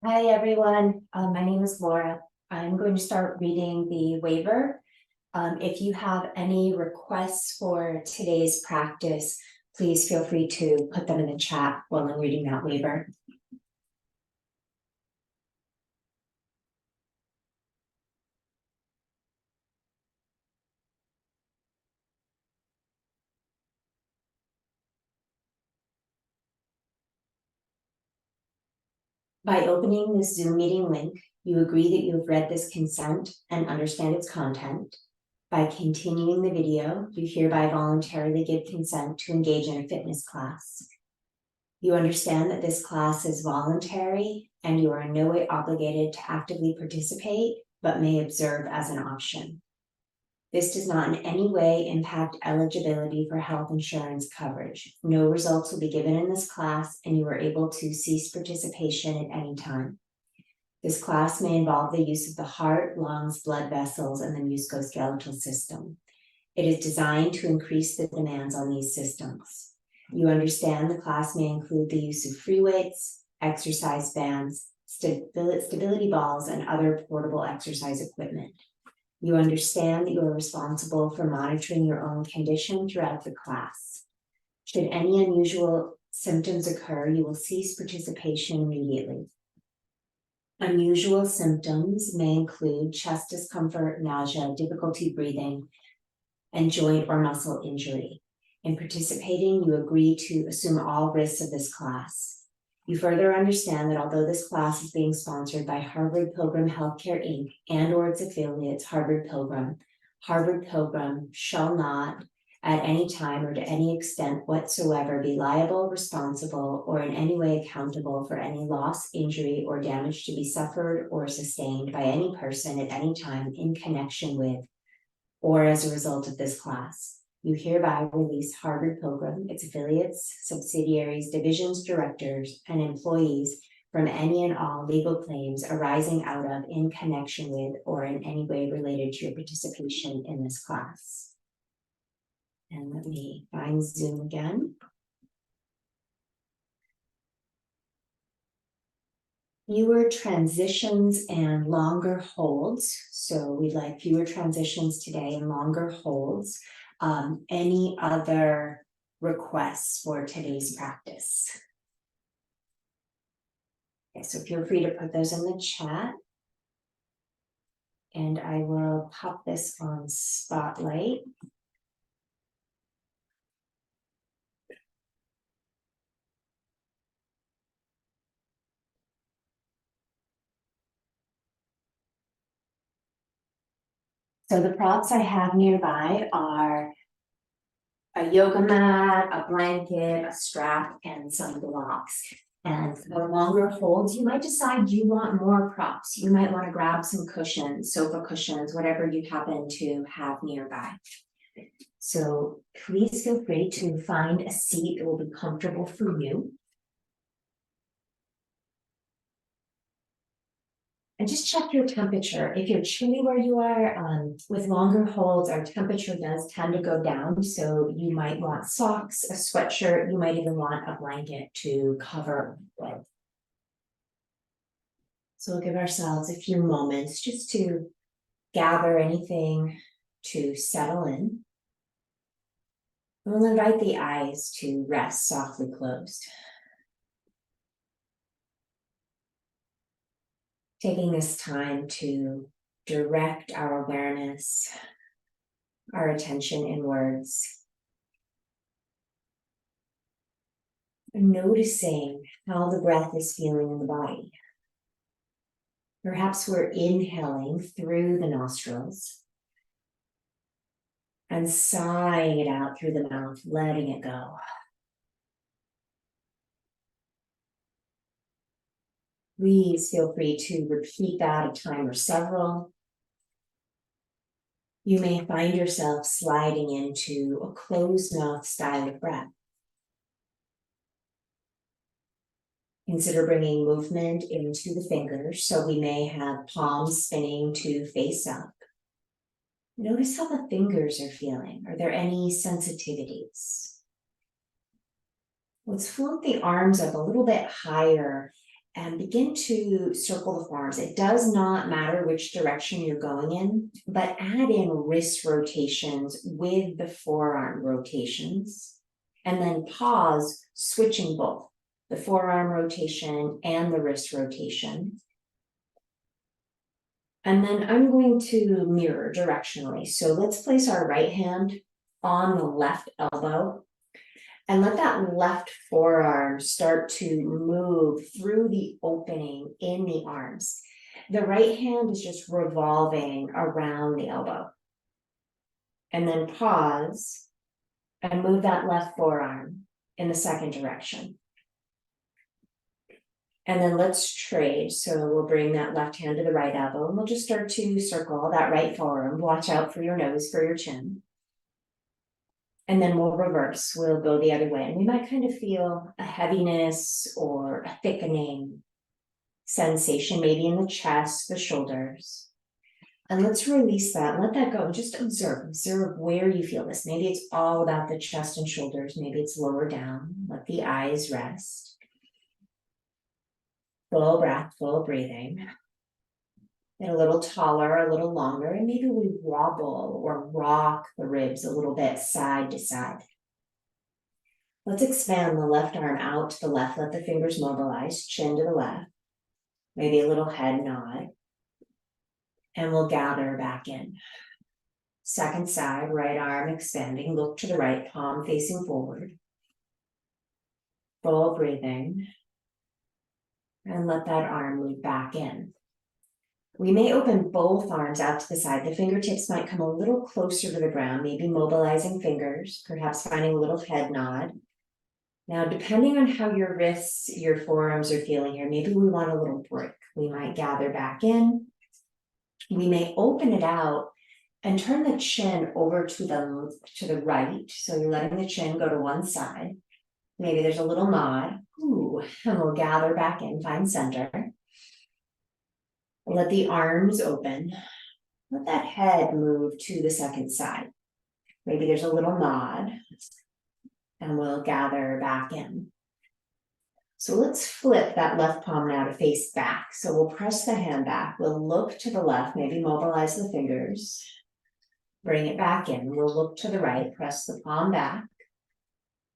Hi, everyone. My name is Laura. I'm going to start reading the waiver. If you have any requests for today's practice, please feel free to put them in the chat while I'm reading that waiver. By opening this Zoom meeting link, you agree that you have read this consent and understand its content. By continuing the video, you hereby voluntarily give consent to engage in a fitness class. You understand that this class is voluntary and you are in no way obligated to actively participate, but may observe as an option. This does not in any way impact eligibility for health insurance coverage. No results will be given in this class, and you are able to cease participation at any time. This class may involve the use of the heart, lungs, blood vessels, and the musculoskeletal system. It is designed to increase the demands on these systems. You understand the class may include the use of free weights, exercise bands, stability balls, and other portable exercise equipment. You understand that you are responsible for monitoring your own condition throughout the class. Should any unusual symptoms occur, you will cease participation immediately. Unusual symptoms may include chest discomfort, nausea, difficulty breathing, and joint or muscle injury. In participating, you agree to assume all risks of this class. You further understand that although this class is being sponsored by Harvard Pilgrim Healthcare Inc. and or its affiliates, Harvard Pilgrim shall not at any time or to any extent whatsoever be liable, responsible, or in any way accountable for any loss, injury, or damage to be suffered or sustained by any person at any time in connection with or as a result of this class. You hereby release Harvard Pilgrim, its affiliates, subsidiaries, divisions, directors, and employees from any and all legal claims arising out of, in connection with, or in any way related to your participation in this class. And let me find Zoom again. Fewer transitions and longer holds. So we'd like fewer transitions today and longer holds. Any other requests for today's practice? Okay, so feel free to put those in the chat. And I will pop this on Spotlight. So the props I have nearby are a yoga mat, a blanket, a strap, and some blocks. And for longer holds, you might decide you want more props. You might want to grab some cushions, sofa cushions, whatever you happen to have nearby. So please feel free to find a seat that will be comfortable for you. And just check your temperature. If you're chilly where you are, with longer holds, our temperature does tend to go down. So you might want socks, a sweatshirt, you might even want a blanket to cover with. So we'll give ourselves a few moments just to gather anything to settle in. We'll invite the eyes to rest softly closed. Taking this time to direct our awareness, our attention inwards. Noticing how the breath is feeling in the body. Perhaps we're inhaling through the nostrils and sighing it out through the mouth, letting it go. Please feel free to repeat that a time or several. You may find yourself sliding into a closed mouth style of breath. Consider bringing movement into the fingers, so we may have palms spinning to face up. Notice how the fingers are feeling. Are there any sensitivities? Let's float the arms up a little bit higher and begin to circle the forearms. It does not matter which direction you're going in, but add in wrist rotations with the forearm rotations. And then pause, switching both the forearm rotation and the wrist rotation. And then I'm going to mirror directionally. So let's place our right hand on the left elbow and let that left forearm start to move through the opening in the arms. The right hand is just revolving around the elbow. And then pause and move that left forearm in the second direction. And then let's trade. So we'll bring that left hand to the right elbow and we'll just start to circle that right forearm. Watch out for your nose, for your chin. And then we'll reverse, we'll go the other way. And we might kind of feel a heaviness or a thickening sensation, maybe in the chest, the shoulders. And let's release that, and let that go. Just observe where you feel this. Maybe it's all about the chest and shoulders. Maybe it's lower down. Let the eyes rest. Full breath, full breathing. Get a little taller, a little longer, and maybe we wobble or rock the ribs a little bit side to side. Let's expand the left arm out to the left. Let the fingers mobilize, chin to the left. Maybe a little head nod. And we'll gather back in. Second side, right arm expanding. Look to the right, palm facing forward. Full breathing. And let that arm move back in. We may open both arms out to the side. The fingertips might come a little closer to the ground, maybe mobilizing fingers, perhaps finding a little head nod. Now, depending on how your wrists, your forearms are feeling here, maybe we want a little break. We might gather back in. We may open it out and turn the chin over to the right. So you're letting the chin go to one side. Maybe there's a little nod. Ooh, and we'll gather back in, find center. Let the arms open. Let that head move to the second side. Maybe there's a little nod. And we'll gather back in. So let's flip that left palm now to face back. So we'll press the hand back. We'll look to the left, maybe mobilize the fingers. Bring it back in. We'll look to the right, press the palm back.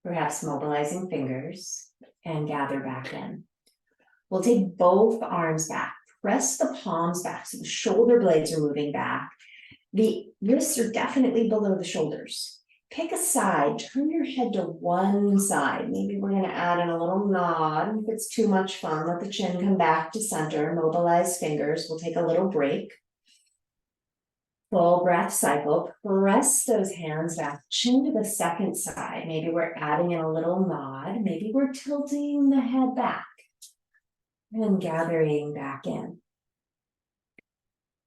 Perhaps mobilizing fingers and gather back in. We'll take both arms back. Press the palms back so the shoulder blades are moving back. The wrists are definitely below the shoulders. Pick a side, turn your head to one side. Maybe we're going to add in a little nod. If it's too much fun, let the chin come back to center, mobilize fingers. We'll take a little break. Full breath cycle. Press those hands back, chin to the second side. Maybe we're adding in a little nod. Maybe we're tilting the head back and gathering back in.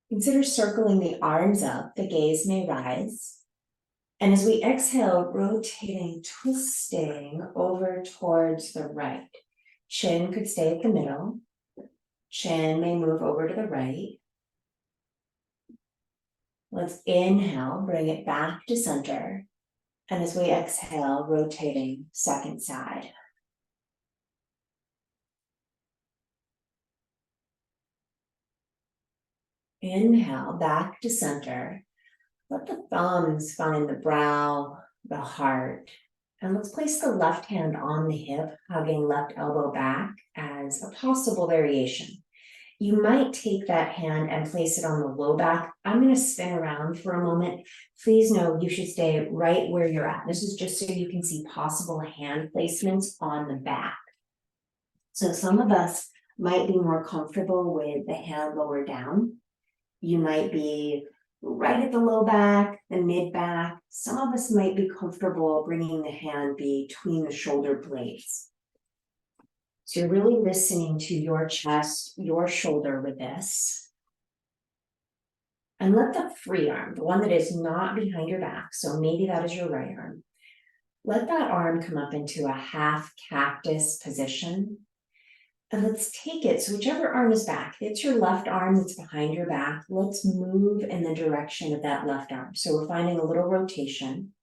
Consider circling the arms up. The gaze may rise. And as we exhale, rotating, twisting over towards the right. Chin could stay at the middle. Chin may move over to the right. Let's inhale, bring it back to center. And as we exhale, rotating second side. Inhale, back to center. Let the thumbs find the brow, the heart. And let's place the left hand on the hip, hugging left elbow back as a possible variation. You might take that hand and place it on the low back. I'm going to spin around for a moment. Please know you should stay right where you're at. This is just so you can see possible hand placements on the back. So some of us might be more comfortable with the hand lower down. You might be right at the low back, the mid back. Some of us might be comfortable bringing the hand between the shoulder blades. So you're really listening to your chest, your shoulder with this. And let the free arm, the one that is not behind your back, so maybe that is your right arm, let that arm come up into a half cactus position. And let's take it, so whichever arm is back, it's your left arm that's behind your back. Let's move in the direction of that left arm. So we're finding a little rotation.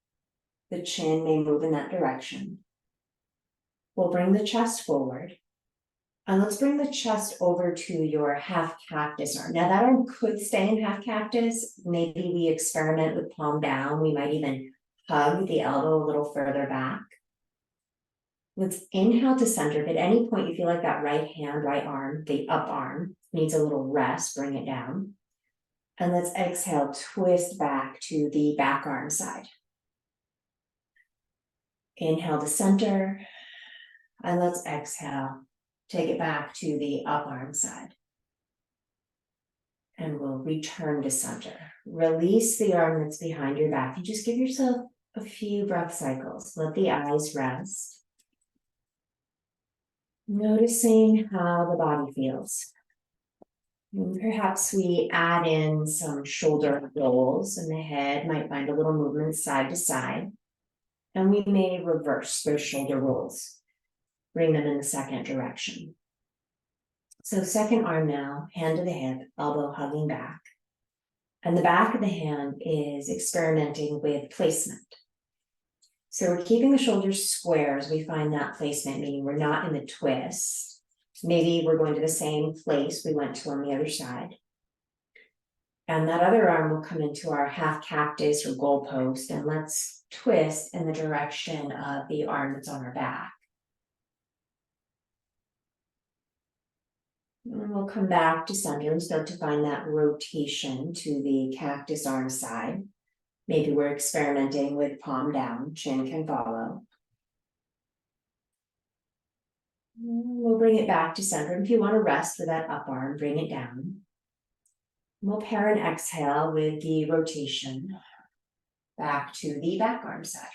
The chin may move in that direction. We'll bring the chest forward. And let's bring the chest over to your half cactus arm. Now that arm could stay in half cactus. Maybe we experiment with palm down. We might even hug the elbow a little further back. Let's inhale to center. If at any point you feel like that right hand, right arm, the up arm needs a little rest, bring it down. And let's exhale, twist back to the back arm side. Inhale to center. And let's exhale, take it back to the up arm side. And we'll return to center. Release the arm that's behind your back and just give yourself a few breath cycles. Let the eyes rest. Noticing how the body feels. And perhaps we add in some shoulder rolls, and the head might find a little movement side to side. And we may reverse those shoulder rolls, bring them in the second direction. So second arm now, hand to the hip, elbow hugging back. And the back of the hand is experimenting with placement. So we're keeping the shoulders square as we find that placement, meaning we're not in the twist. Maybe we're going to the same place we went to on the other side. And that other arm will come into our half cactus or goalpost, and let's twist in the direction of the arm that's on our back. And we'll come back to center and start to find that rotation to the cactus arm side. Maybe we're experimenting with palm down, chin can follow. We'll bring it back to center. If you want to rest with that up arm, bring it down. We'll pair an exhale with the rotation back to the back arm side.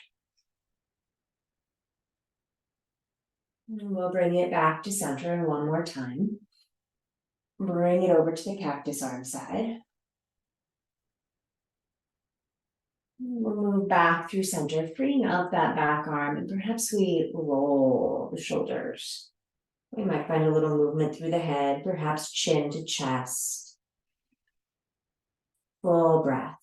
And we'll bring it back to center and one more time. Bring it over to the cactus arm side. We'll move back through center, freeing up that back arm, and perhaps we roll the shoulders. We might find a little movement through the head, perhaps chin to chest. Full breath.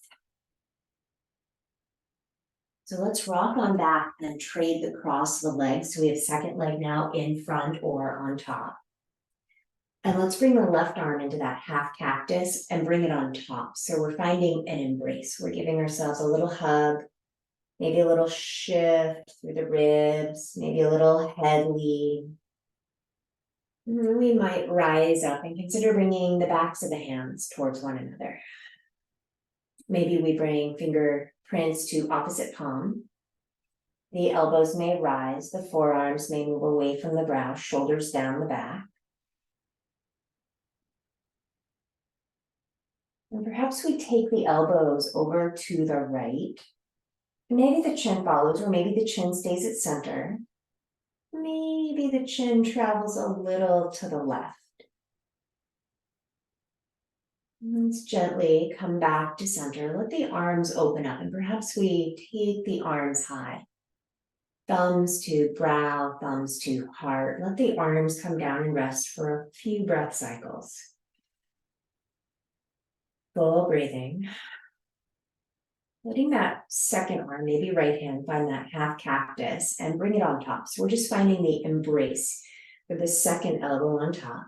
So let's rock on back and trade the cross of the legs. So we have second leg now in front or on top. And let's bring the left arm into that half cactus and bring it on top. So we're finding an embrace. We're giving ourselves a little hug, maybe a little shift through the ribs, maybe a little head lead. And we might rise up and consider bringing the backs of the hands towards one another. Maybe we bring fingerprints to opposite palm. The elbows may rise, the forearms may move away from the brow, shoulders down the back. And perhaps we take the elbows over to the right. Maybe the chin follows, or maybe the chin stays at center. Maybe the chin travels a little to the left. Let's gently come back to center. Let the arms open up, and perhaps we take the arms high. Thumbs to brow, thumbs to heart. Let the arms come down and rest for a few breath cycles. Full breathing. Letting that second arm, maybe right hand, find that half cactus and bring it on top. So we're just finding the embrace with the second elbow on top.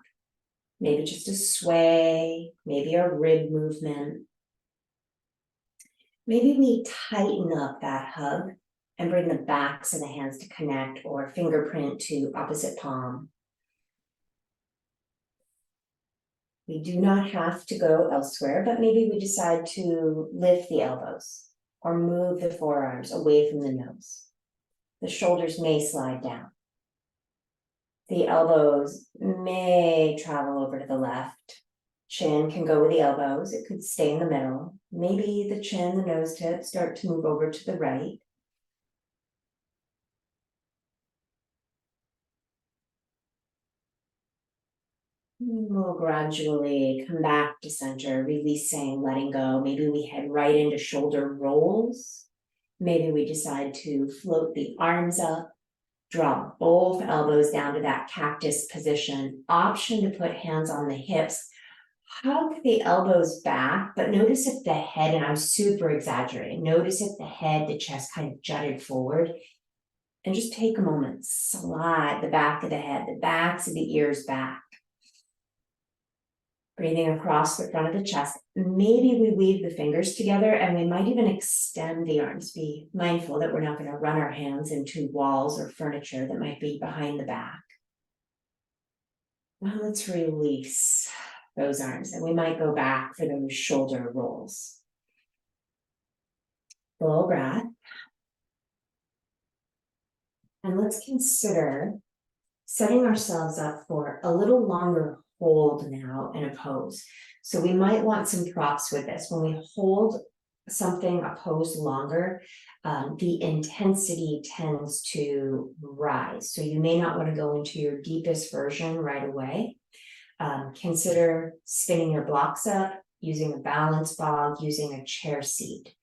Maybe just a sway, maybe a rib movement. Maybe we tighten up that hug and bring the backs of the hands to connect, or fingerprint to opposite palm. We do not have to go elsewhere, but maybe we decide to lift the elbows or move the forearms away from the nose. The shoulders may slide down. The elbows may travel over to the left. Chin can go with the elbows. It could stay in the middle. Maybe the chin, the nose tip start to move over to the right. We'll gradually come back to center, releasing, letting go. Maybe we head right into shoulder rolls. Maybe we decide to float the arms up, drop both elbows down to that cactus position. Option to put hands on the hips. Hug the elbows back, but notice if the head, and I'm super exaggerating, notice if the head, the chest kind of jutted forward. And just take a moment, slide the back of the head, the backs of the ears back. Breathing across the front of the chest. Maybe we weave the fingers together and we might even extend the arms. Be mindful that we're not going to run our hands into walls or furniture that might be behind the back. Now let's release those arms and we might go back for those shoulder rolls. Full breath. And let's consider setting ourselves up for a little longer hold now in a pose. So we might want some props with this. When we hold something, a pose longer, the intensity tends to rise. So you may not want to go into your deepest version right away. Consider spinning your blocks up, using a balance ball, using a chair seat.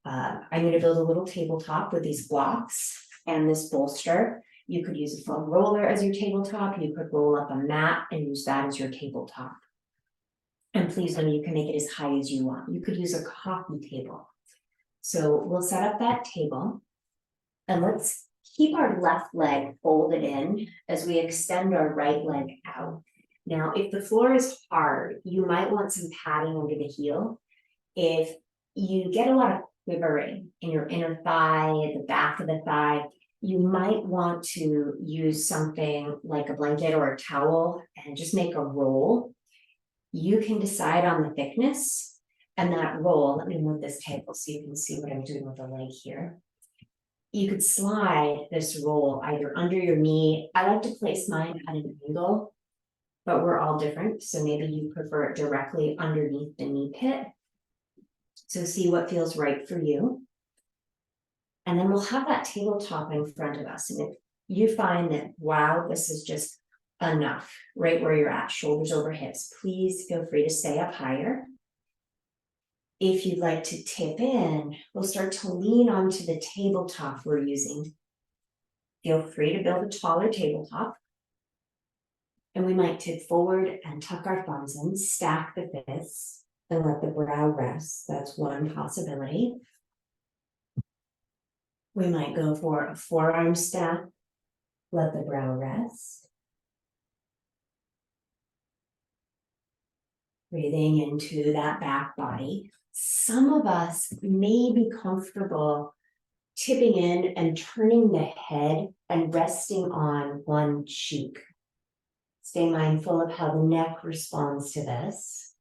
I'm going to build a little tabletop with these blocks and this bolster. You could use a foam roller as your tabletop. You could roll up a mat and use that as your tabletop. And please know you can make it as high as you want. You could use a coffee table. So we'll set up that table and let's keep our left leg folded in as we extend our right leg out. Now, if the floor is hard, you might want some padding under the heel. If you get a lot of quivering in your inner thigh, at the back of the thigh, you might want to use something like a blanket or a towel and just make a roll. You can decide on the thickness and that roll. Let me move this table so you can see what I'm doing with the leg here. You could slide this roll either under your knee. I like to place mine at an angle, but we're all different. So maybe you prefer it directly underneath the knee pit. So see what feels right for you. And then we'll have that tabletop in front of us. And if you find that, wow, this is just enough, right where you're at, shoulders over hips, please feel free to stay up higher. If you'd like to tip in, we'll start to lean onto the tabletop we're using. Feel free to build a taller tabletop. And we might tip forward and tuck our thumbs in, stack the fists, and let the brow rest. That's one possibility. We might go for a forearm stack, let the brow rest. Breathing into that back body. Some of us may be comfortable tipping in and turning the head and resting on one cheek. Stay mindful of how the neck responds to this.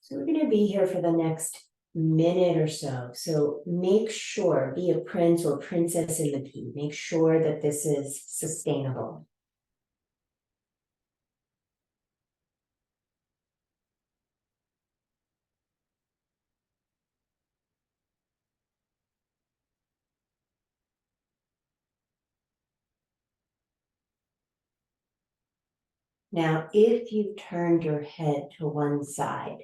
So we're going to be here for the next minute or so. So make sure, be a prince or princess in the pea. Make sure that this is sustainable. Now, if you've turned your head to one side,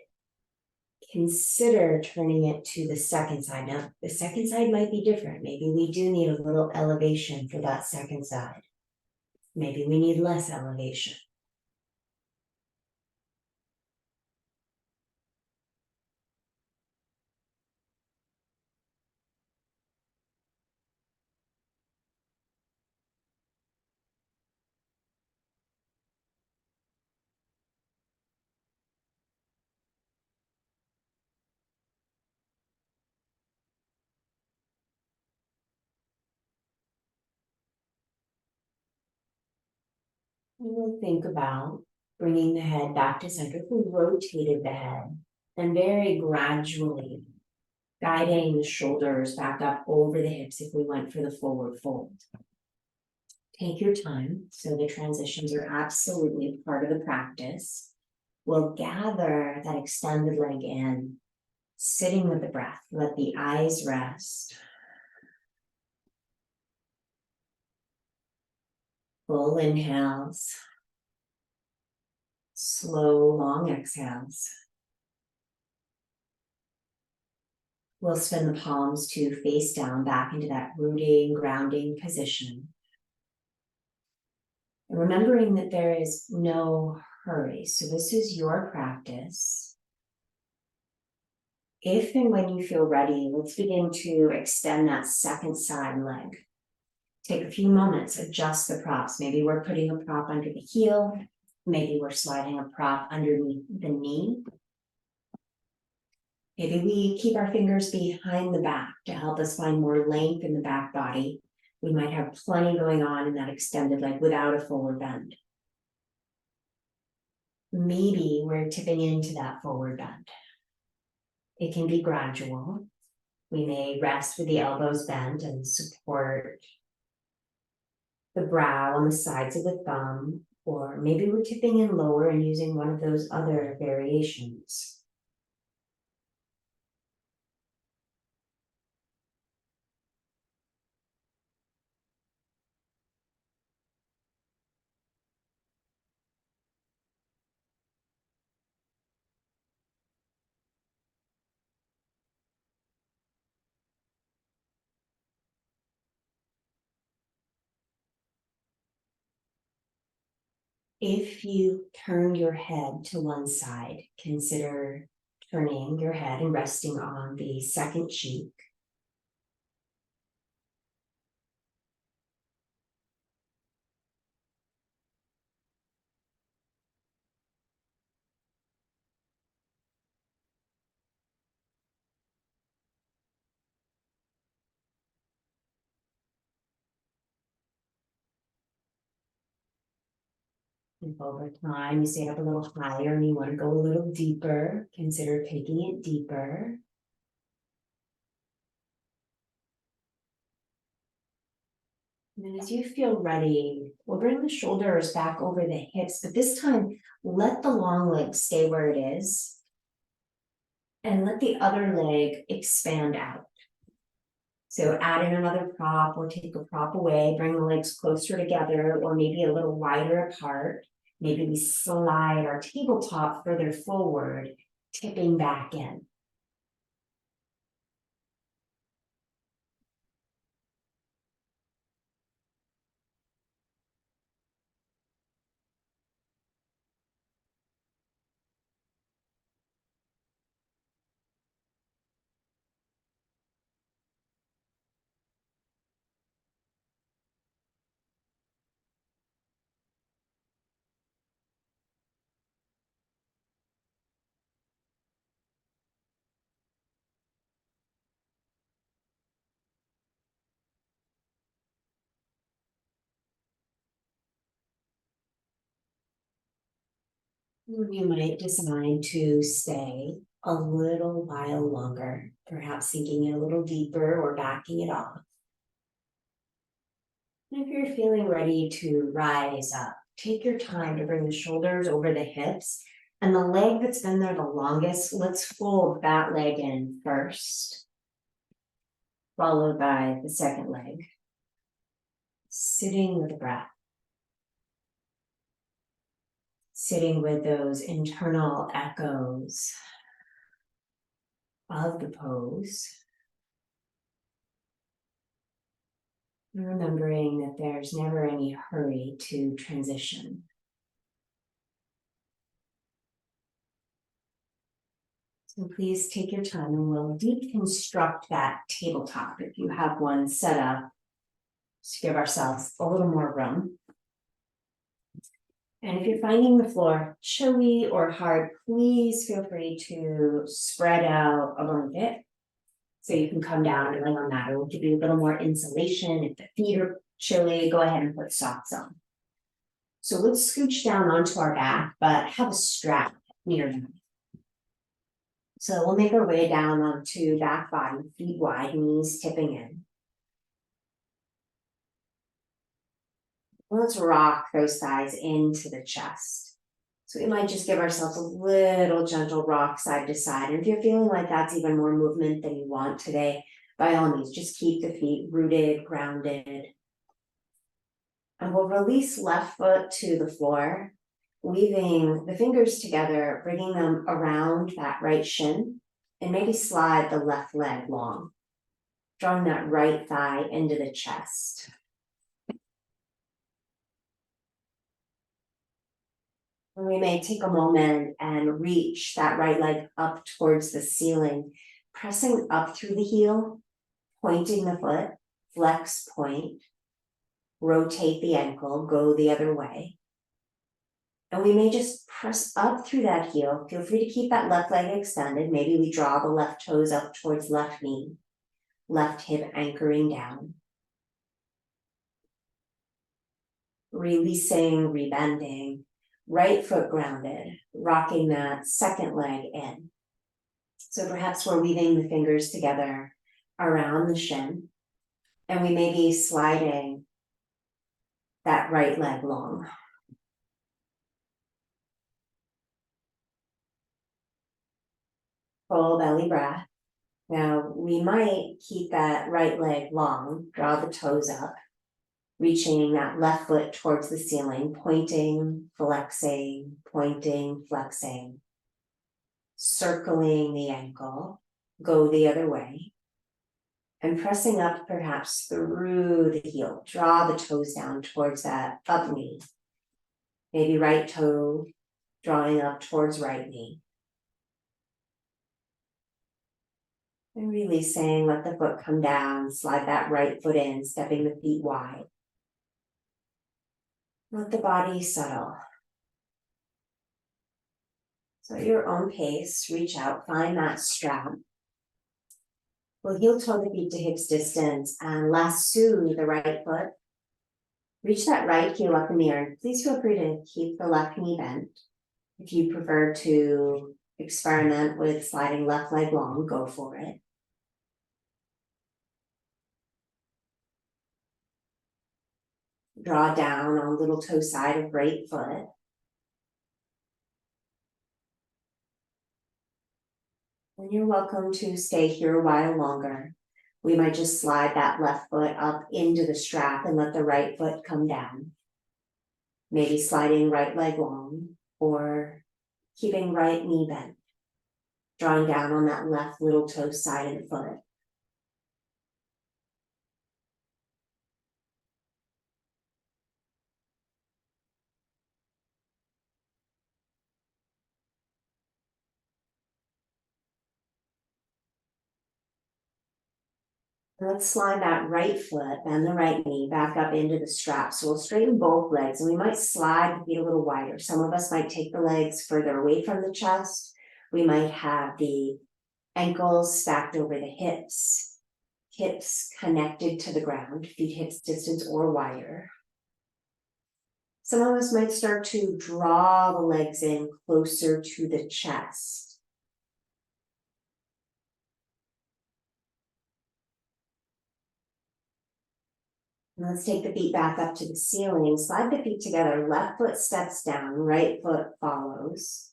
consider turning it to the second side. Now, the second side might be different. Maybe we do need a little elevation for that second side. Maybe we need less elevation. We will think about bringing the head back to center. If we rotated the head and very gradually guiding the shoulders back up over the hips if we went for the forward fold. Take your time. So the transitions are absolutely part of the practice. We'll gather that extended leg in, sitting with the breath. Let the eyes rest. Full inhales. Slow, long exhales. We'll spin the palms to face down back into that rooting, grounding position. And remembering that there is no hurry. So this is your practice. If and when you feel ready, let's begin to extend that second side leg. Take a few moments, adjust the props. Maybe we're putting a prop under the heel. Maybe we're sliding a prop underneath the knee. Maybe we keep our fingers behind the back to help us find more length in the back body. We might have plenty going on in that extended leg without a forward bend. Maybe we're tipping into that forward bend. It can be gradual. We may rest with the elbows bent and support the brow on the sides of the thumb, or maybe we're tipping in lower and using one of those other variations. If you turn your head to one side, consider turning your head and resting on the second cheek. If over time you stay up a little higher and you want to go a little deeper, consider taking it deeper. And then as you feel ready, we'll bring the shoulders back over the hips, but this time let the long leg stay where it is and let the other leg expand out. So add in another prop or take a prop away, bring the legs closer together or maybe a little wider apart. Maybe we slide our tabletop further forward, tipping back in. You might decide to stay a little while longer, perhaps sinking in a little deeper or backing it off. And if you're feeling ready to rise up, take your time to bring the shoulders over the hips and the leg that's been there the longest, let's fold that leg in first, followed by the second leg. Sitting with the breath. Sitting with those internal echoes of the pose. And remembering that there's never any hurry to transition. So please take your time and we'll deconstruct that tabletop if you have one set up to give ourselves a little more room. And if you're finding the floor chilly or hard, please feel free to spread out a blanket so you can come down and lay on that. It will give you a little more insulation. If the feet are chilly, go ahead and put socks on. So let's scooch down onto our back, but have a strap near you. So we'll make our way down onto back body, feet wide, knees tipping in. Let's rock those thighs into the chest. So we might just give ourselves a little gentle rock side to side. And if you're feeling like that's even more movement than you want today, by all means, just keep the feet rooted, grounded. And we'll release left foot to the floor, weaving the fingers together, bringing them around that right shin, and maybe slide the left leg long, drawing that right thigh into the chest. We may take a moment and reach that right leg up towards the ceiling, pressing up through the heel, pointing the foot, flex point. rotate the ankle, go the other way. And we may just press up through that heel. Feel free to keep that left leg extended. Maybe we draw the left toes up towards left knee, left hip anchoring down. Releasing, rebending, right foot grounded, rocking that second leg in. So perhaps we're weaving the fingers together around the shin, and we may be sliding that right leg long. Full belly breath. Now we might keep that right leg long, draw the toes up, reaching that left foot towards the ceiling, pointing, flexing, circling the ankle, go the other way, and pressing up perhaps through the heel. Draw the toes down towards that up knee. Maybe right toe drawing up towards right knee. And releasing, let the foot come down, slide that right foot in, stepping the feet wide. Let the body settle. So at your own pace, reach out, find that strap. We'll heel toe the feet to hips distance and lasso the right foot. Reach that right heel up in the air. Please feel free to keep the left knee bent. If you prefer to experiment with sliding left leg long, go for it. Draw down on little toe side of right foot. And you're welcome to stay here a while longer. We might just slide that left foot up into the strap and let the right foot come down. Maybe sliding right leg long or keeping right knee bent. Drawing down on that left little toe side of the foot. Let's slide that right foot, bend the right knee back up into the strap. So we'll straighten both legs and we might slide the feet a little wider. Some of us might take the legs further away from the chest. We might have the ankles stacked over the hips, hips connected to the ground, feet hips distance or wider. Some of us might start to draw the legs in closer to the chest. Let's take the feet back up to the ceiling, slide the feet together, left foot steps down, right foot follows.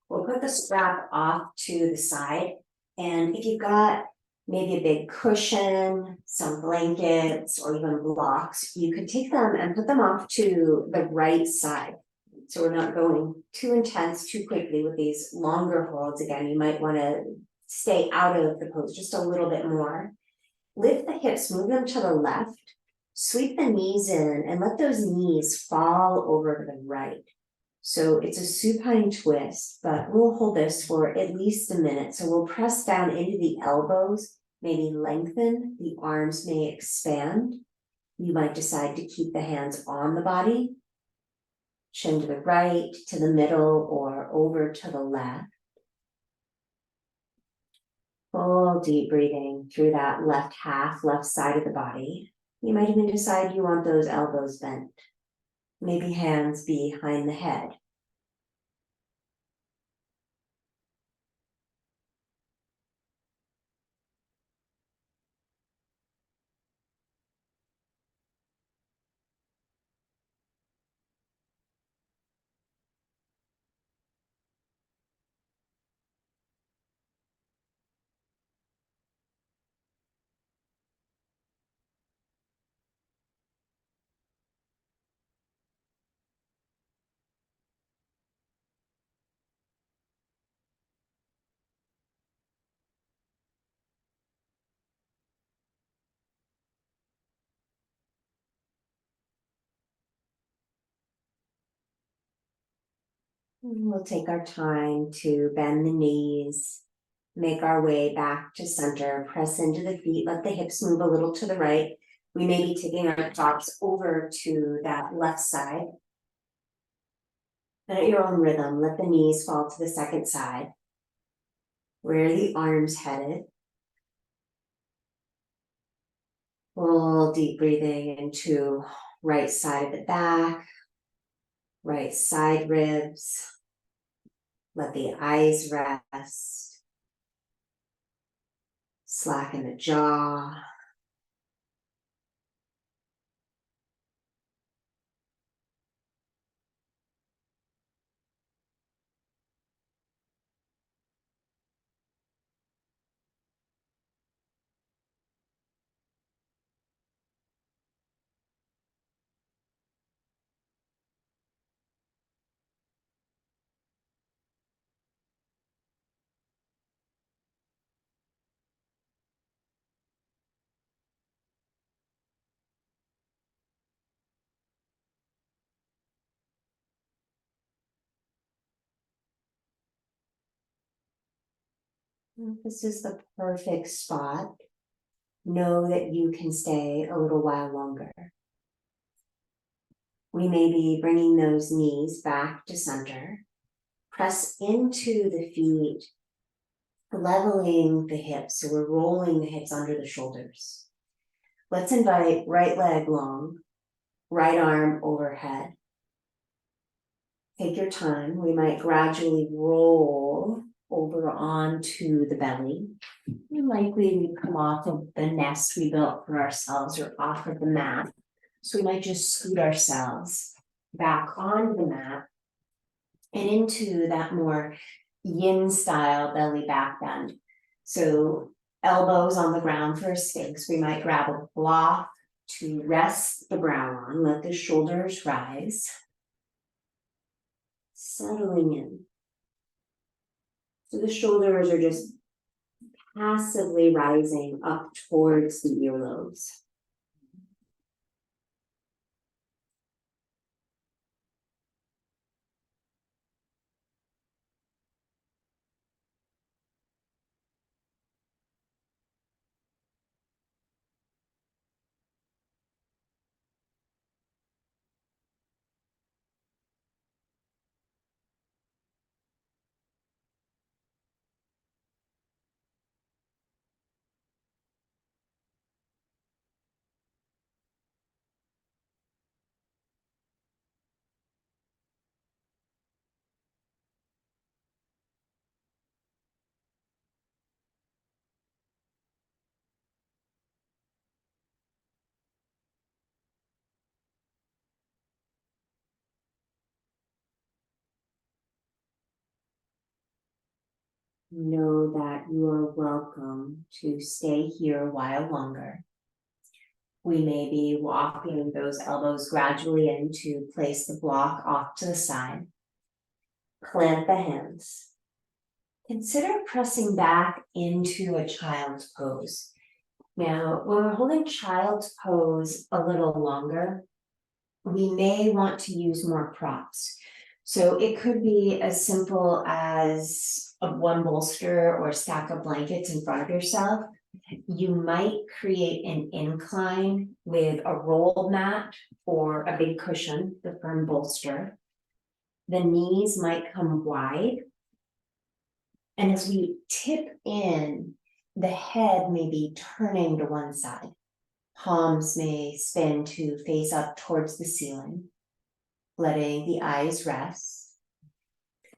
We'll put the strap off to the side, and if you've got maybe a big cushion, some blankets, or even blocks, you could take them and put them off to the right side. So we're not going too intense too quickly with these longer holds. Again, you might want to stay out of the pose just a little bit more. Lift the hips, move them to the left. Sweep the knees in and let those knees fall over to the right. So it's a supine twist, but we'll hold this for at least a minute. So we'll press down into the elbows, maybe lengthen, the arms may expand. You might decide to keep the hands on the body, chin to the right, to the middle, or over to the left. Full deep breathing through that left half, left side of the body. You might even decide you want those elbows bent. Maybe hands behind the head. And we'll take our time to bend the knees, make our way back to center, press into the feet, let the hips move a little to the right. We may be taking our thoughts over to that left side. And at your own rhythm, let the knees fall to the second side. Where are the arms headed? Full deep breathing into right side of the back, right side ribs. Let the eyes rest. Slacken the jaw. This is the perfect spot. Know that you can stay a little while longer. We may be bringing those knees back to center. Press into the feet, leveling the hips. So we're rolling the hips under the shoulders. Let's invite right leg long, right arm overhead. Take your time. We might gradually roll over onto the belly. And likely we come off of the nest we built for ourselves or off of the mat. So we might just scoot ourselves back onto the mat and into that more yin style belly back bend. So elbows on the ground for a sphinx. We might grab a block to rest the brow on. Let the shoulders rise. Settling in. So the shoulders are just passively rising up towards the earlobes. Know that you are welcome to stay here a while longer. We may be walking those elbows gradually in to place the block off to the side. Plant the hands. Consider pressing back into a child's pose. Now, when we're holding child's pose a little longer, we may want to use more props. So it could be as simple as one bolster or stack of blankets in front of yourself. You might create an incline with a rolled mat or a big cushion, the firm bolster. The knees might come wide. And as we tip in, the head may be turning to one side. Palms may spin to face up towards the ceiling, letting the eyes rest.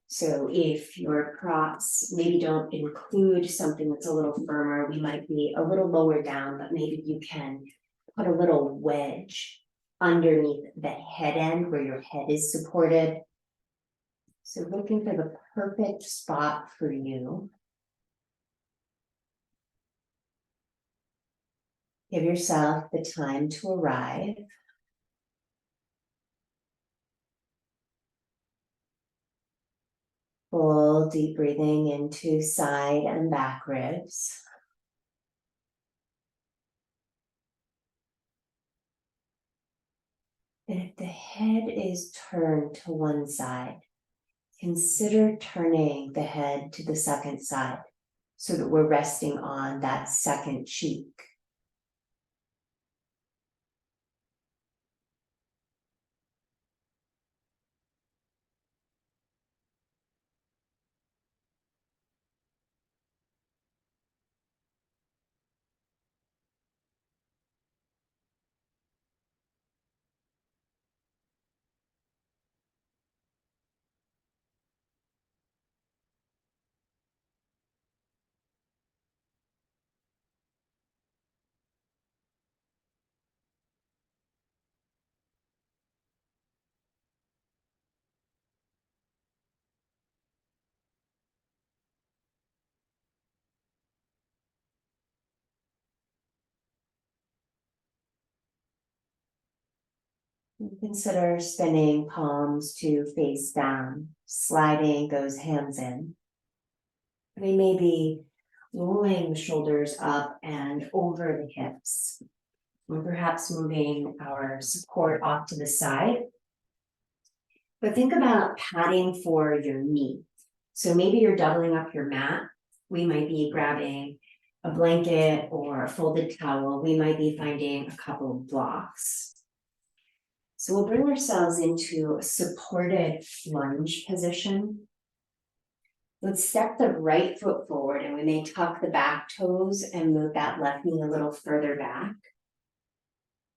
So if your props maybe don't include something that's a little firmer, we might be a little lower down, but maybe you can put a little wedge underneath the head end where your head is supported. So looking for the perfect spot for you. Give yourself the time to arrive. Full deep breathing into side and back ribs. And if the head is turned to one side, consider turning the head to the second side so that we're resting on that second cheek. Consider spinning palms to face down, sliding those hands in. We may be rolling the shoulders up and over the hips, or perhaps moving our support off to the side. But think about padding for your knee. So maybe you're doubling up your mat. We might be grabbing a blanket or a folded towel. We might be finding a couple of blocks. So we'll bring ourselves into a supported lunge position. Let's step the right foot forward, and we may tuck the back toes and move that left knee a little further back.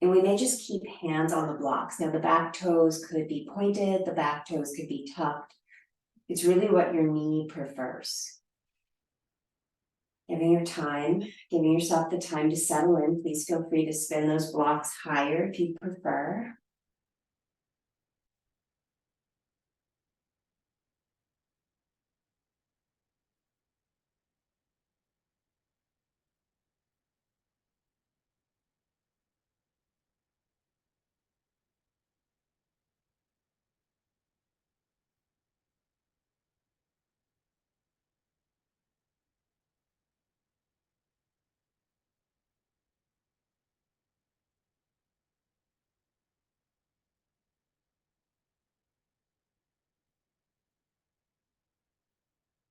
And we may just keep hands on the blocks. Now the back toes could be pointed, the back toes could be tucked. It's really what your knee prefers. Giving yourself the time to settle in. Please feel free to spin those blocks higher if you prefer.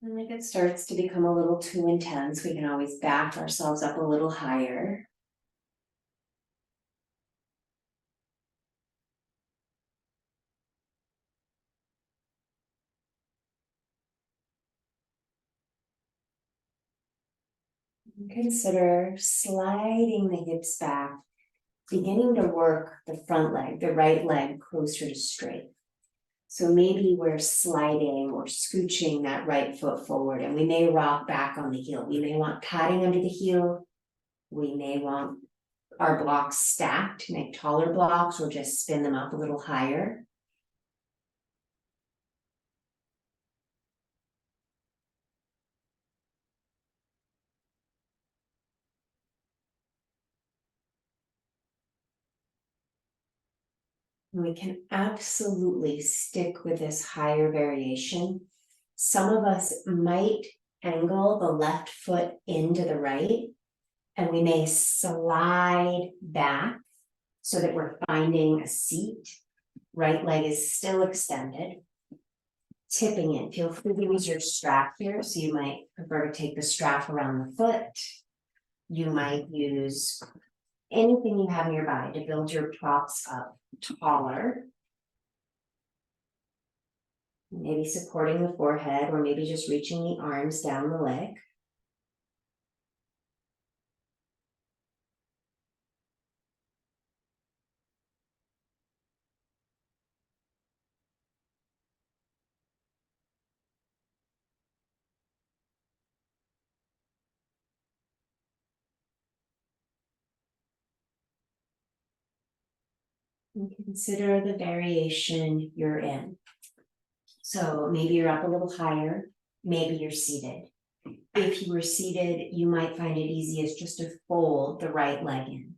And if it starts to become a little too intense, we can always back ourselves up a little higher. Consider sliding the hips back, beginning to work the front leg, the right leg closer to straight. So maybe we're sliding or scooching that right foot forward, and we may rock back on the heel. We may want padding under the heel. We may want our blocks stacked, make taller blocks, or just spin them up a little higher. We can absolutely stick with this higher variation. Some of us might angle the left foot into the right, and we may slide back so that we're finding a seat. Right leg is still extended. Tipping in. Feel free to use your strap here. So you might prefer to take the strap around the foot. You might use anything you have nearby to build your props up taller. Maybe supporting the forehead, or maybe just reaching the arms down the leg. And consider the variation you're in. So maybe you're up a little higher, maybe you're seated. If you were seated, you might find it easiest just to fold the right leg in.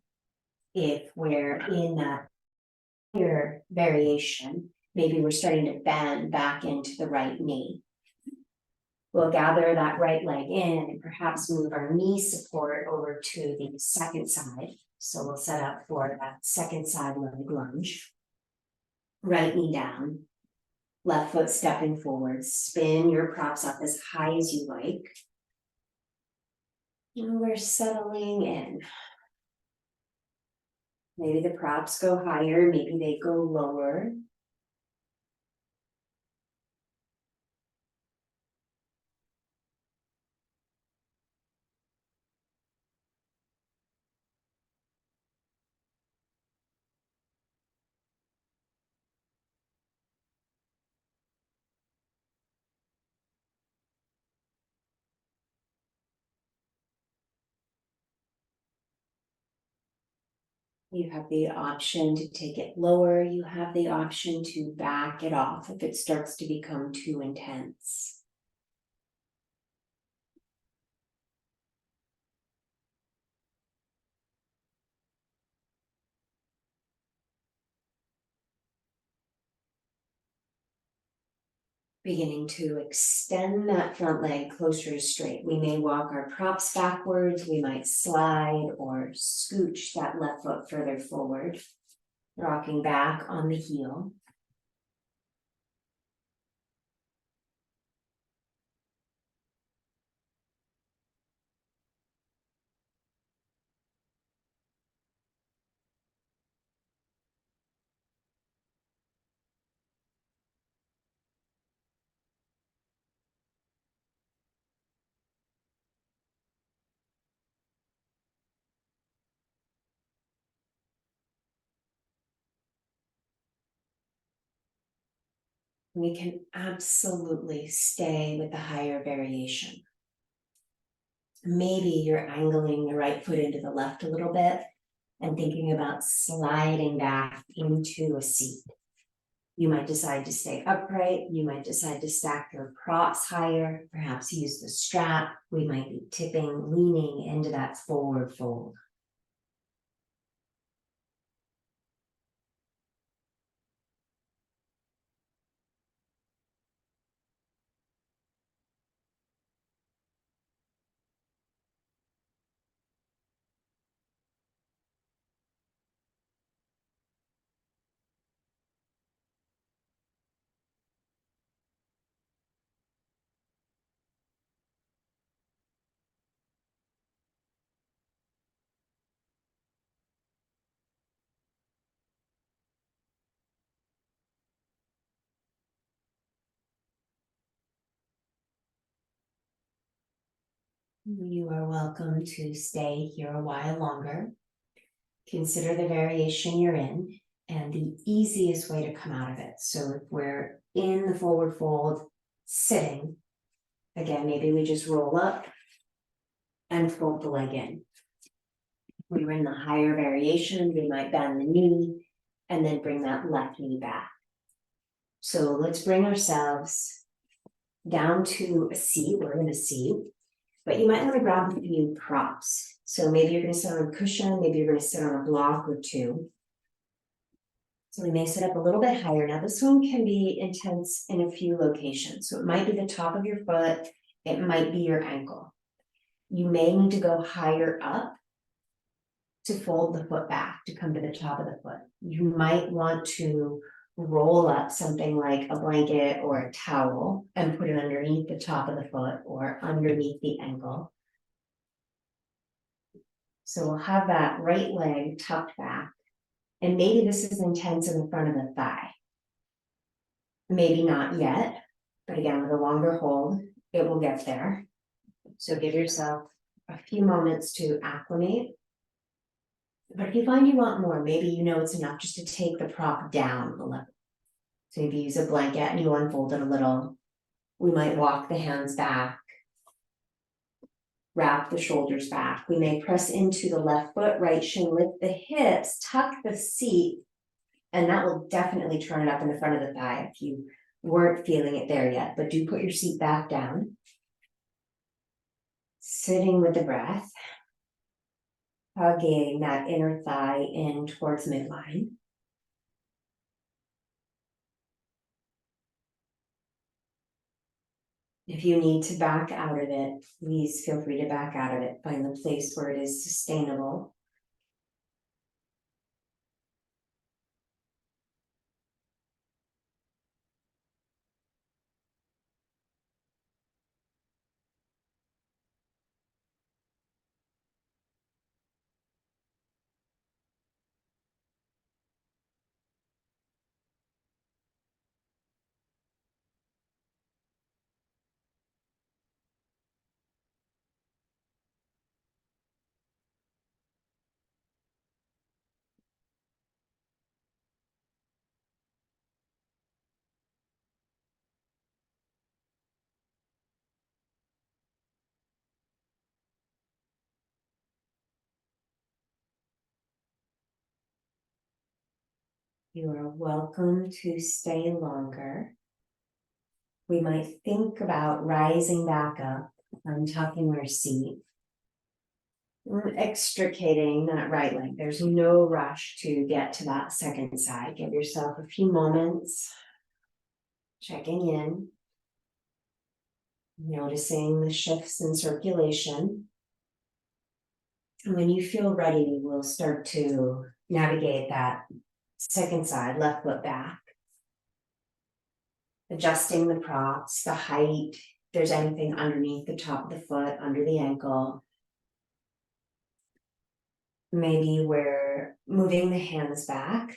If we're in that higher variation, maybe we're starting to bend back into the right knee. We'll gather that right leg in and perhaps move our knee support over to the second side. So we'll set up for that second side leg lunge. Right knee down, left foot stepping forward, spin your props up as high as you like. And we're settling in. Maybe the props go higher, maybe they go lower. You have the option to take it lower. You have the option to back it off if it starts to become too intense. Beginning to extend that front leg closer to straight. We may walk our props backwards, we might slide or scooch that left foot further forward, rocking back on the heel. We can absolutely stay with the higher variation. Maybe you're angling the right foot into the left a little bit and thinking about sliding back into a seat. You might decide to stay upright. You might decide to stack your props higher, perhaps use the strap. We might be tipping, leaning into that forward fold. You are welcome to stay here a while longer. Consider the variation you're in and the easiest way to come out of it. So if we're in the forward fold, sitting, again, maybe we just roll up and fold the leg in. We were in the higher variation, we might bend the knee and then bring that left knee back. So let's bring ourselves down to a seat. We're in a seat, but you might want to grab a few props. So maybe you're going to sit on a cushion, maybe you're going to sit on a block or two. So we may sit up a little bit higher. Now this one can be intense in a few locations. So it might be the top of your foot, it might be your ankle. You may need to go higher up to fold the foot back, to come to the top of the foot. You might want to roll up something like a blanket or a towel and put it underneath the top of the foot or underneath the ankle. So we'll have that right leg tucked back. And maybe this is intense in the front of the thigh. Maybe not yet, but again, with a longer hold, it will get there. So give yourself a few moments to acclimate. But if you find you want more, maybe you know it's enough just to take the prop down a level. So if you use a blanket and you unfold it a little, we might walk the hands back, wrap the shoulders back. We may press into the left foot, right shin, lift the hips, tuck the seat, and that will definitely turn it up in the front of the thigh if you weren't feeling it there yet. But do put your seat back down. Sitting with the breath, hugging that inner thigh in towards midline. If you need to back out of it, please feel free to back out of it. Find the place where it is sustainable. You are welcome to stay longer. We might think about rising back up, untucking our seat, extricating that right leg. There's no rush to get to that second side. Give yourself a few moments, checking in. Noticing the shifts in circulation. And when you feel ready, we'll start to navigate that second side, left foot back. Adjusting the props, the height, if there's anything underneath the top of the foot, under the ankle. Maybe we're moving the hands back.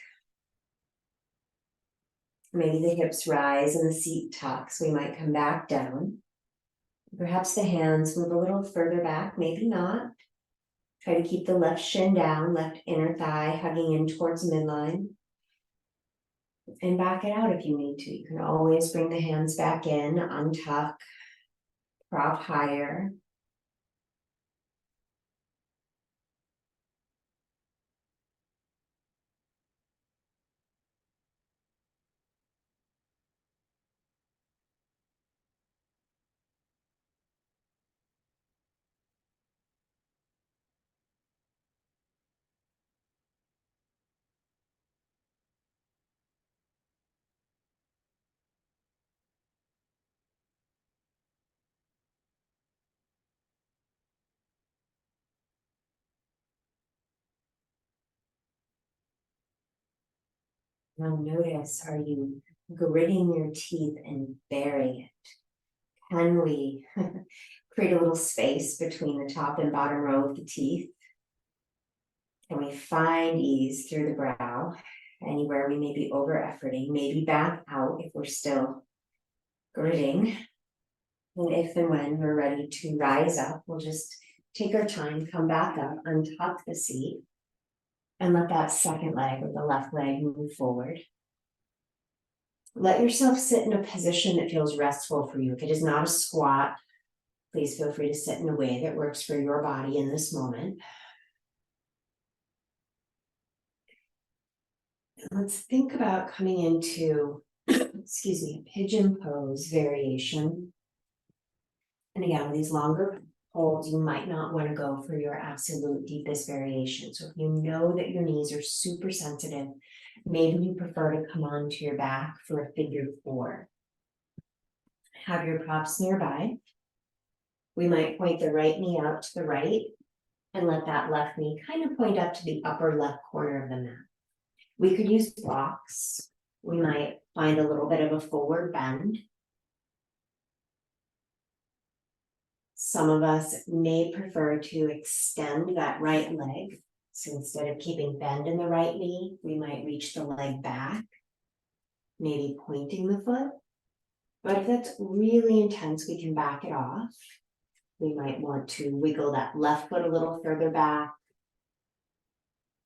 Maybe the hips rise and the seat tucks. We might come back down. Perhaps the hands move a little further back, maybe not. Try to keep the left shin down, left inner thigh hugging in towards midline. And back it out if you need to. You can always bring the hands back in, untuck, prop higher. Now notice, are you gritting your teeth and baring it? Can we create a little space between the top and bottom row of the teeth? Can we find ease through the brow? Anywhere we may be over efforting, maybe back out if we're still gritting. And if and when we're ready to rise up, we'll just take our time, come back up, untuck the seat, and let that second leg or the left leg move forward. Let yourself sit in a position that feels restful for you. If it is not a squat, please feel free to sit in a way that works for your body in this moment. Let's think about coming into, excuse me, a pigeon pose variation. And again, with these longer holds, you might not want to go for your absolute deepest variation. So if you know that your knees are super sensitive, maybe you prefer to come onto your back for a figure four. Have your props nearby. We might point the right knee out to the right and let that left knee kind of point up to the upper left corner of the mat. We could use blocks. We might find a little bit of a forward bend. Some of us may prefer to extend that right leg. So instead of keeping bend in the right knee, we might reach the leg back, maybe pointing the foot. But if that's really intense, we can back it off. We might want to wiggle that left foot a little further back.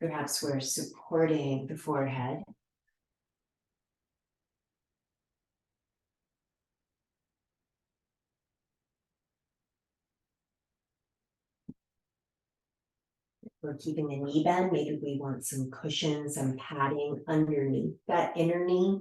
Perhaps we're supporting the forehead. We're keeping the knee bend. Maybe we want some cushion, some padding underneath that inner knee.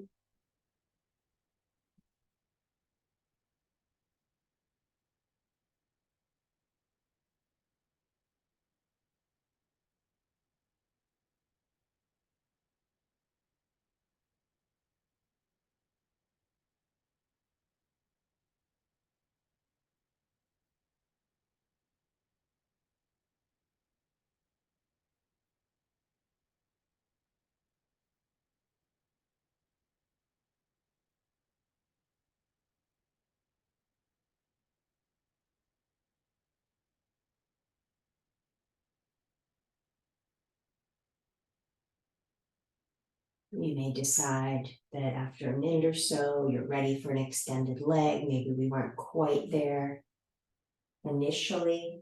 You may decide that after a minute or so, you're ready for an extended leg. Maybe we weren't quite there initially.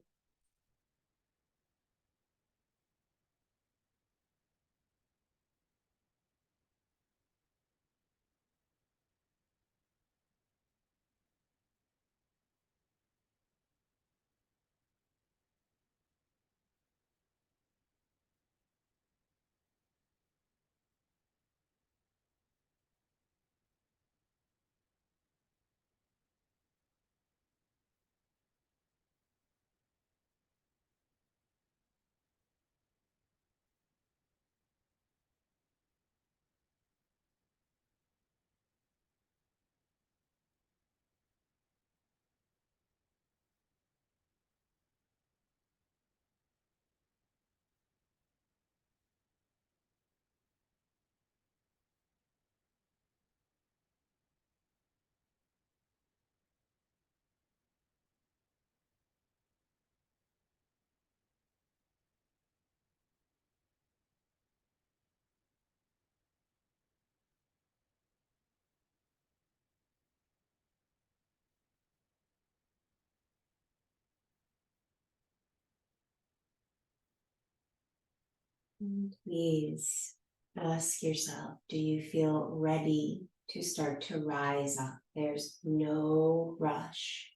And please ask yourself, do you feel ready to start to rise up? There's no rush.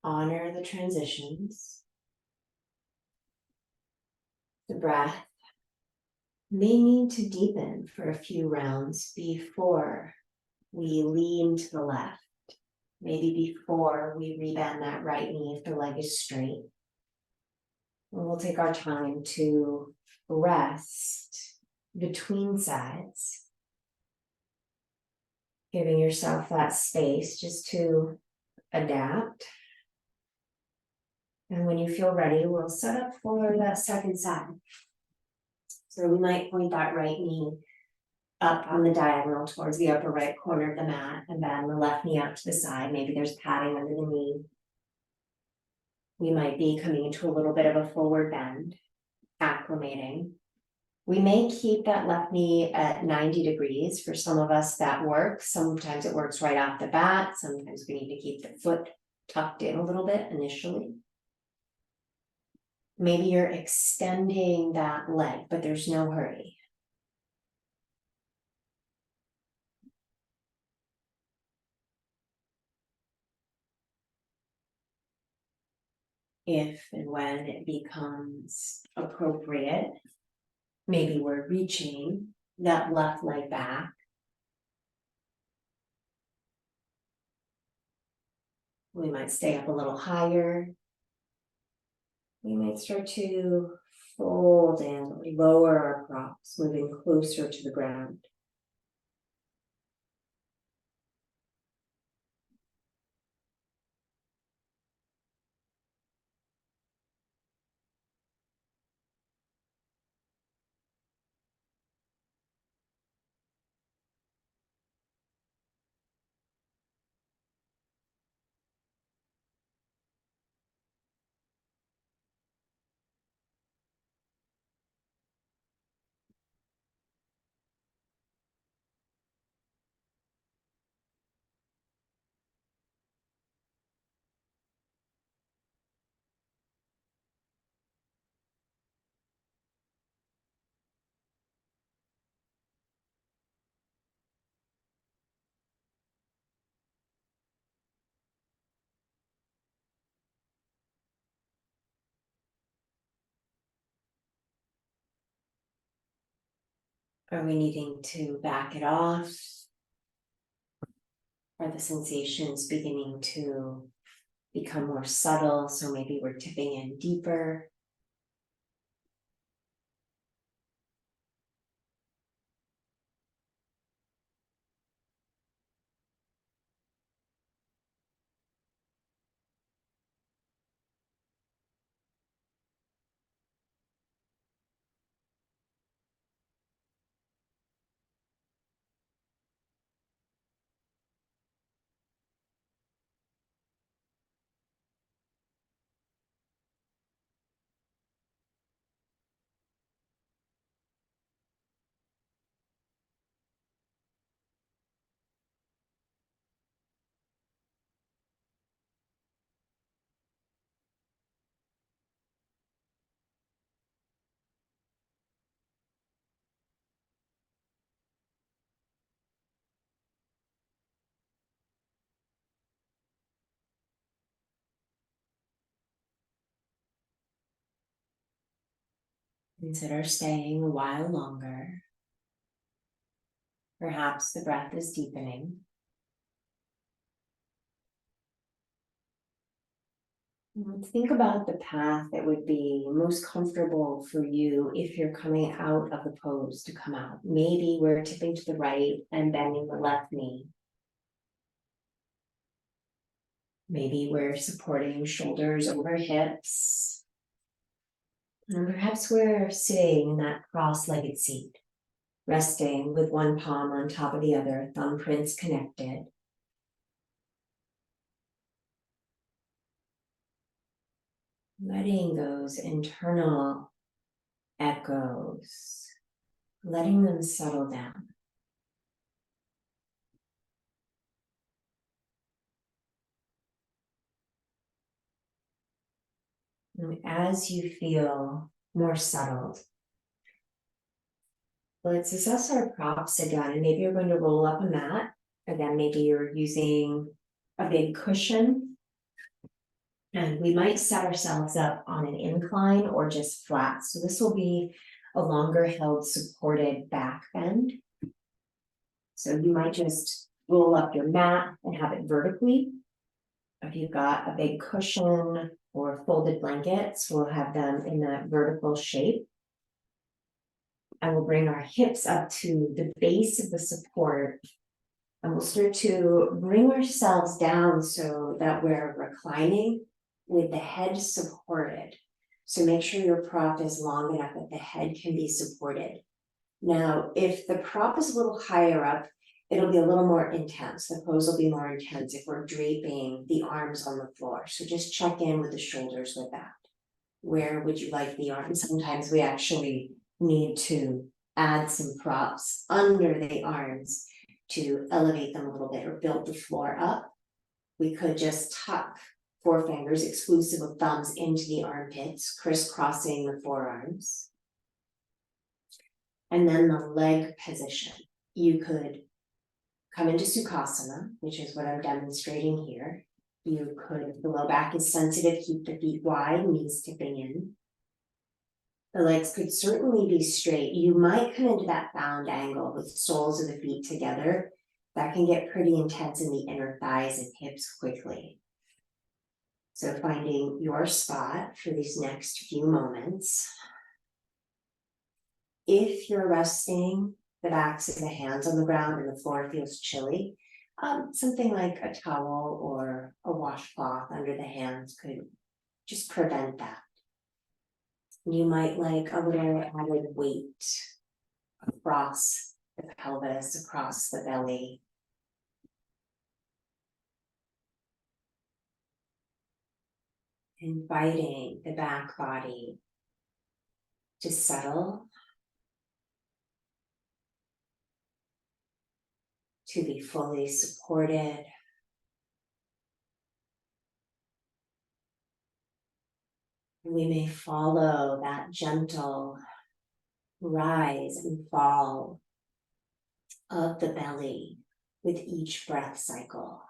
Honor the transitions. The breath may need to deepen for a few rounds before we lean to the left. Maybe before we rebend that right knee if the leg is straight. And we'll take our time to rest between sides, giving yourself that space just to adapt. And when you feel ready, we'll set up for that second side. So we might point that right knee up on the diagonal towards the upper right corner of the mat, and then the left knee out to the side. Maybe there's padding under the knee. We might be coming into a little bit of a forward bend, acclimating. We may keep that left knee at 90 degrees. For some of us that works. Sometimes it works right off the bat. Sometimes we need to keep the foot tucked in a little bit initially. Maybe you're extending that leg, but there's no hurry. If and when it becomes appropriate, maybe we're reaching that left leg back. We might stay up a little higher. We might start to fold and lower our props, moving closer to the ground. Are we needing to back it off? Are the sensations beginning to become more subtle? So maybe we're tipping in deeper. Consider staying a while longer. Perhaps the breath is deepening. Think about the path that would be most comfortable for you if you're coming out of the pose to come out. Maybe we're tipping to the right and bending the left knee. Maybe we're supporting shoulders over hips. And perhaps we're sitting in that cross-legged seat, resting with one palm on top of the other, thumb prints connected. Letting those internal echoes, letting them settle down. And as you feel more settled, Let's assess our props again, and maybe you're going to roll up a mat. Again, maybe you're using a big cushion. And we might set ourselves up on an incline or just flat. So this will be a longer held supported back bend. So you might just roll up your mat and have it vertically. If you've got a big cushion or folded blankets, we'll have them in that vertical shape. And we'll bring our hips up to the base of the support. And we'll start to bring ourselves down so that we're reclining with the head supported. So make sure your prop is long enough that the head can be supported. Now, if the prop is a little higher up, it'll be a little more intense. The pose will be more intense if we're draping the arms on the floor. So just check in with the shoulders with that. Where would you like the arms? Sometimes we actually need to add some props under the arms to elevate them a little bit or build the floor up. We could just tuck forefingers exclusive of thumbs into the armpits, crisscrossing the forearms. And then the leg position. You could come into Sukhasana, which is what I'm demonstrating here. You could, if the low back is sensitive, keep the feet wide, knees tipping in. The legs could certainly be straight. You might come into that bound angle with soles of the feet together. That can get pretty intense in the inner thighs and hips quickly. So finding your spot for these next few moments. If you're resting the backs of the hands on the ground and the floor feels chilly, something like a towel or a washcloth under the hands could just prevent that. You might like a little added weight across the pelvis, across the belly. Inviting the back body to settle, to be fully supported. We may follow that gentle rise and fall of the belly with each breath cycle.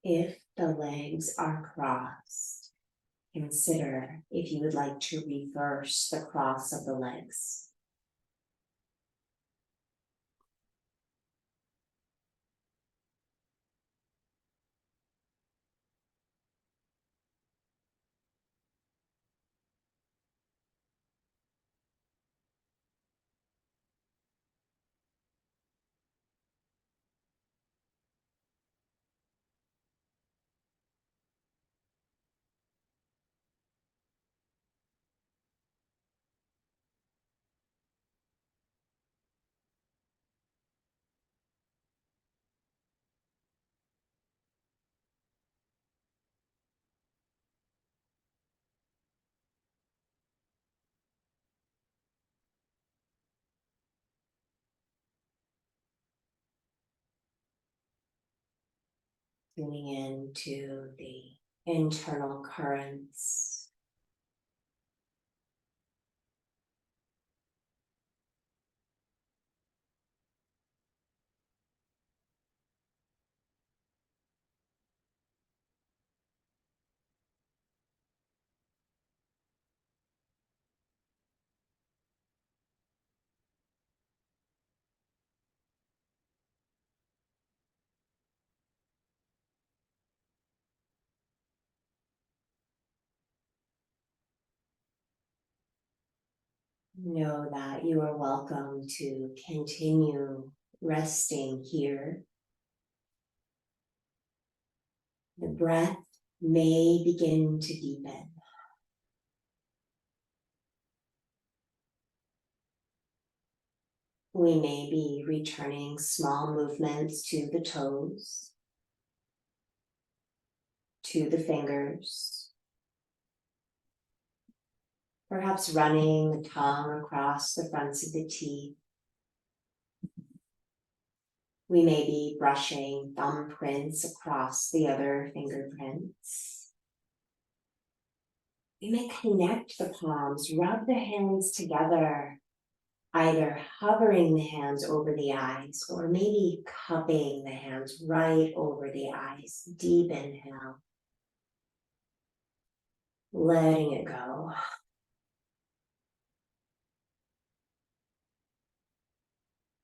If the legs are crossed, consider if you would like to reverse the cross of the legs. Tuning into the internal currents. Know that you are welcome to continue resting here. The breath may begin to deepen. We may be returning small movements to the toes, to the fingers, perhaps running the tongue across the fronts of the teeth. We may be brushing thumbprints across the other fingerprints. We may connect the palms, rub the hands together, either hovering the hands over the eyes or maybe cupping the hands right over the eyes. Deep inhale. Letting it go.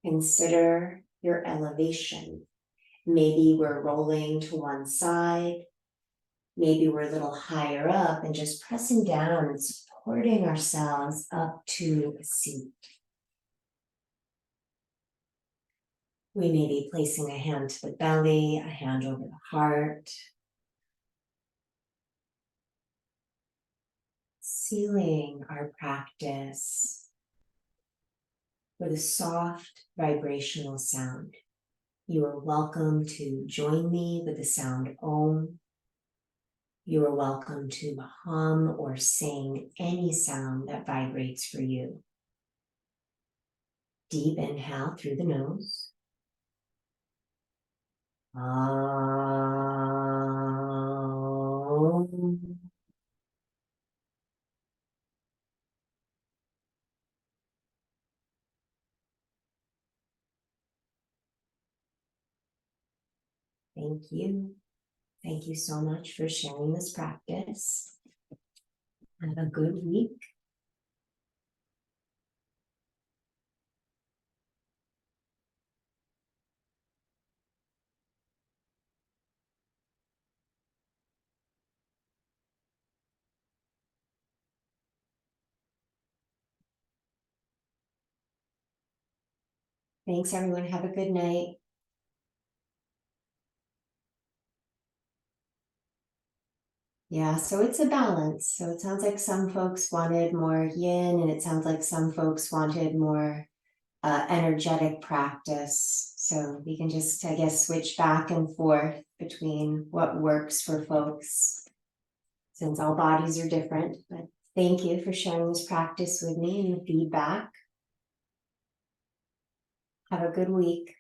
Consider your elevation. Maybe we're rolling to one side. Maybe we're a little higher up and just pressing down and supporting ourselves up to a seat. We may be placing a hand to the belly, a hand over the heart. Sealing our practice with a soft vibrational sound. You are welcome to join me with the sound Om. You are welcome to hum or sing any sound that vibrates for you. Deep inhale through the nose. Om. Thank you. Thank you so much for sharing this practice. Have a good week. Thanks, everyone. Have a good night. Yeah, so it's a balance. So it sounds like some folks wanted more yin, and it sounds like some folks wanted more energetic practice. So we can just, I guess, switch back and forth between what works for folks, since all bodies are different. But thank you for sharing this practice with me and the feedback. Have a good week.